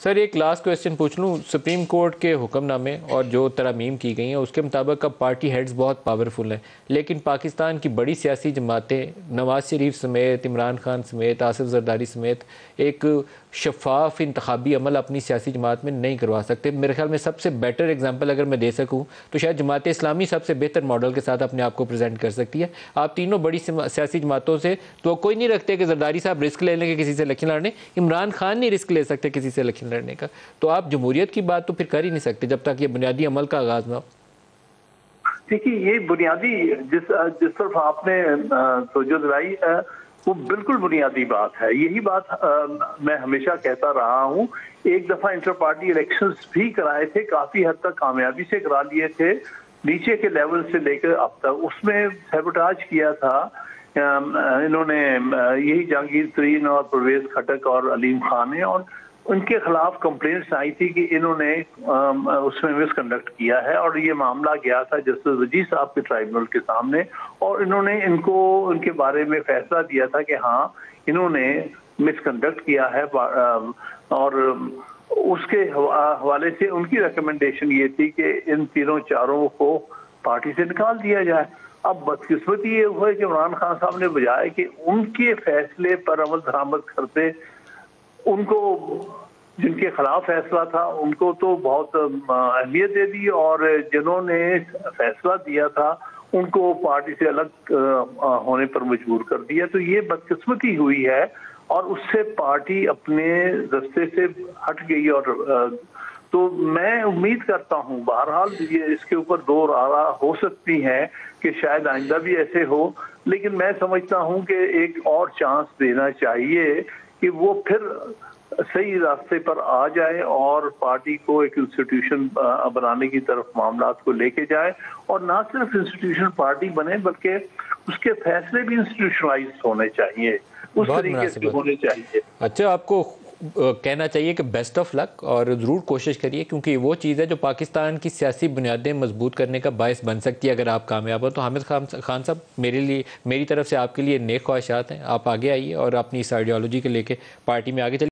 Sir एक last question पूछ लूँ, सुप्रीम कोर्ट के हुक्मनामे और जो तरमीम की गई हैं उसके मुताबिक अब पार्टी हेड्स बहुत पावरफुल हैं, लेकिन पाकिस्तान की बड़ी सियासी जमातें नवाज शरीफ समेत, इमरान खान समेत, आसिफ जरदारी समेत एक शफाफ इंतखाबी अमल अपनी सियासी जमात में नहीं करवा सकते। मेरे ख्याल में सबसे बेटर एग्जाम्पल अगर मैं दे सकूँ तो शायद जमात इस्लामी सबसे बेहतर मॉडल के साथ अपने आप को प्रेजेंट कर सकती है। आप तीनों बड़ी सियासी जमातों से तो कोई नहीं रखते कि जरदारी साहब रिस्क ले लेंगे किसी से इलेक्शन लड़ने, इमरान खान नहीं रिस्क ले सकते किसी से इलेक्शन लड़ने का, तो आप जमहूरियत की बात तो फिर कर ही नहीं सकते जब तक ये बुनियादी अमल का आगाज ना हो। देखिए, ये बुनियादी जिस तरफ आपने तवज्जो दिलाई वो बिल्कुल बुनियादी बात है। यही बात मैं हमेशा कहता रहा हूँ। एक दफा इंटर पार्टी इलेक्शंस भी कराए थे, काफी हद तक कामयाबी से करा लिए थे, नीचे के लेवल से लेकर अब तक। उसमें सैबोटाज किया था इन्होंने, यही जहांगीर तरीन और परवेज खटक और अलीम खान ने, और उनके खिलाफ कंप्लेंट्स आई थी कि इन्होंने उसमें मिसकंडक्ट किया है, और ये मामला गया था जस्टिस वजी साहब के ट्राइब्यूनल के सामने, और इन्होंने इनके बारे में फैसला दिया था कि हाँ इन्होंने मिसकंडक्ट किया है, और उसके हवाले से उनकी रिकमेंडेशन ये थी कि इन तीनों चारों को पार्टी से निकाल दिया जाए। अब बदकिस्मती ये हुआ कि इमरान खान साहब ने बजाय कि उनके फैसले पर अमल दरामद करते, उनको जिनके खिलाफ फैसला था उनको तो बहुत अहमियत दे दी, और जिन्होंने फैसला दिया था उनको पार्टी से अलग होने पर मजबूर कर दिया। तो ये बदकिस्मती हुई है, और उससे पार्टी अपने रास्ते से हट गई। और तो मैं उम्मीद करता हूँ, बहरहाल ये इसके ऊपर दो राय हो सकती हैं कि शायद आइंदा भी ऐसे हो, लेकिन मैं समझता हूँ कि एक और चांस देना चाहिए कि वो फिर सही रास्ते पर आ जाए और पार्टी को एक इंस्टीट्यूशन बनाने की तरफ मामला को लेके जाए, और ना सिर्फ इंस्टीट्यूशन पार्टी बने बल्कि उसके फैसले भी इंस्टीट्यूशनलाइज होने चाहिए, उस तरीके से होने चाहिए। अच्छा, आपको कहना चाहिए कि बेस्ट ऑफ लक, और ज़रूर कोशिश करिए, क्योंकि वो चीज़ है जो पाकिस्तान की सियासी बुनियादें मजबूत करने का बायस बन सकती है अगर आप कामयाब हो। तो हामिद खान साहब, मेरी तरफ से आपके लिए नेक ख्वाहिशात हैं। आप आगे आइए और अपनी इस आइडियोलॉजी के लेके पार्टी में आगे चलिए।